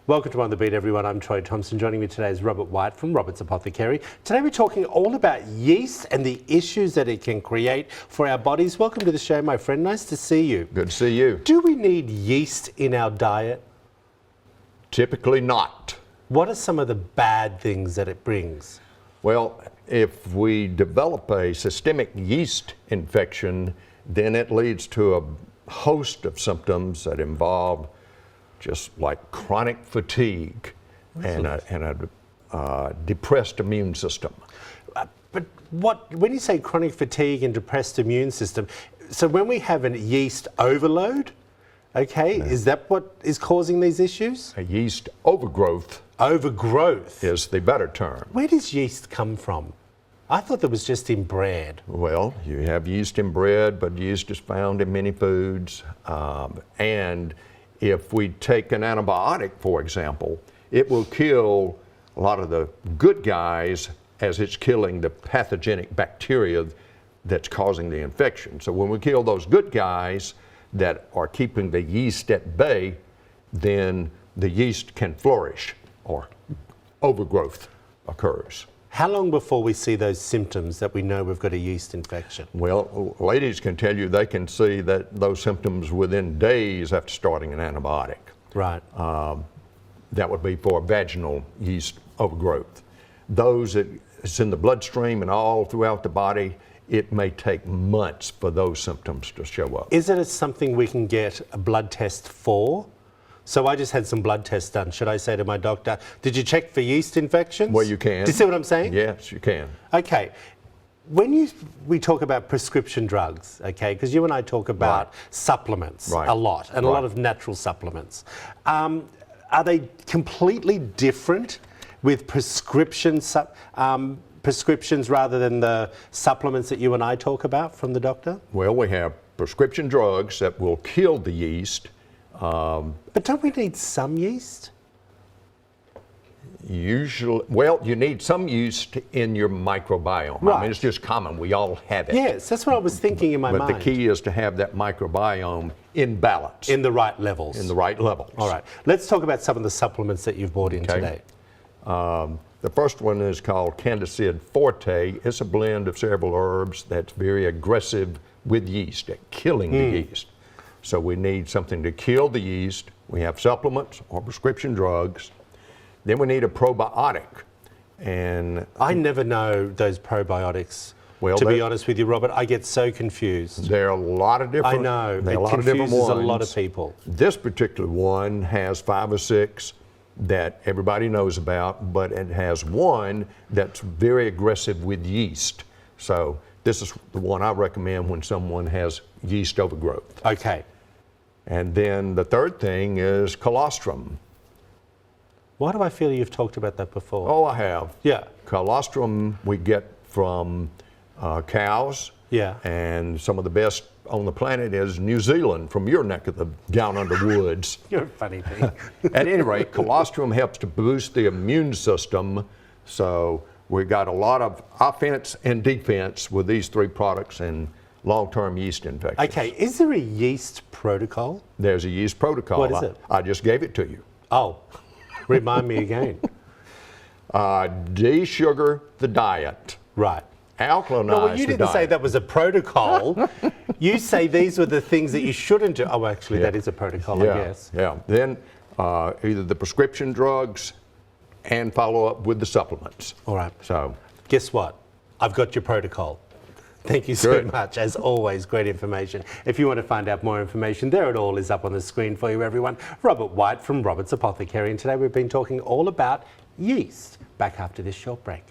Welcome to On The Beat, everyone. I'm Troy Thompson. Joining me today is Robert White from Robert's Apothecary. Today we're talking all about yeast and the issues that it can create for our bodies. Welcome to the show, my friend. Nice to see you. Good to see you. Do we need yeast in our diet? Typically not. What are some of the bad things that it brings? Well, if we develop a systemic yeast infection, then it leads to a host of symptoms that involve just like chronic fatigue and a depressed immune system. But when you say chronic fatigue and depressed immune system, so when we have a yeast overload, okay, is that what is causing these issues? A yeast overgrowth. Overgrowth Is the better term. Where does yeast come from? I thought that was just in bread. Well, you have yeast in bread, but yeast is found in many foods. And if we take an antibiotic, for example, it will kill a lot of the good guys as it's killing the pathogenic bacteria that's causing the infection. So when we kill those good guys that are keeping the yeast at bay, then the yeast can flourish or overgrowth occurs. How long before we see those symptoms that we know we've got a yeast infection? Well, ladies can tell you they can see that those symptoms within days after starting an antibiotic. Right. That would be for vaginal yeast overgrowth. Those that it's in the bloodstream and all throughout the body, it may take months for those symptoms to show up. Is it something we can get a blood test for? So I just had some blood tests done. Should I say to my doctor, did you check for yeast infections? Well, you can. Do you see what I'm saying? Yes, you can. Okay. When we talk about prescription drugs, okay, because you and I talk about supplements a lot, and a lot of natural supplements. Are they completely different with prescriptions rather than the supplements that you and I talk about from the doctor? Well, we have prescription drugs that will kill the yeast. But don't we need some yeast? Usually, well, you need some yeast in your microbiome. Right. I mean, it's just common. We all have it. Yes, that's what I was thinking in my mind. But the key is to have that microbiome in balance. In the right levels. In the right levels. All right. Let's talk about some of the supplements that you've brought in today. The first one is called Candicid Forte. It's a blend of several herbs that's very aggressive with yeast, at killing the yeast. So we need something to kill the yeast. We have supplements or prescription drugs. Then we need a probiotic. And I never know those probiotics. Well, to be honest with you, Robert, I get so confused. There are a lot of different. I know. There are It a lot of different confuses ones. a lot of people. This particular one has 5 or 6 that everybody knows about, but it has one that's very aggressive with yeast. So this is the one I recommend when someone has yeast overgrowth. Okay. And then the third thing is colostrum. Why do I feel you've talked about that before? Oh, I have. Yeah. Colostrum we get from cows. Yeah. And some of the best on the planet is New Zealand, from your neck of the down under woods. You're a funny thing. At any rate, colostrum helps to boost the immune system. So we got a lot of offense and defense with these 3 products and long-term yeast infections. Okay, is there a yeast protocol? There's a yeast protocol. What is it? I just gave it to you. Oh, remind me again. De-sugar the diet. Right. Alkalinize No, well, you the didn't say diet. that was a protocol. You say these were the things that you shouldn't do. Oh, actually, that is a protocol, I guess. Yeah. Then either the prescription drugs and follow up with the supplements. All right. So, Guess what? I've got your protocol. Thank you so Good. much. As always, great information. If you want to find out more information, there it all is up on the screen for you, everyone. Robert White from Robert's Apothecary. And today we've been talking all about yeast. Back after this short break.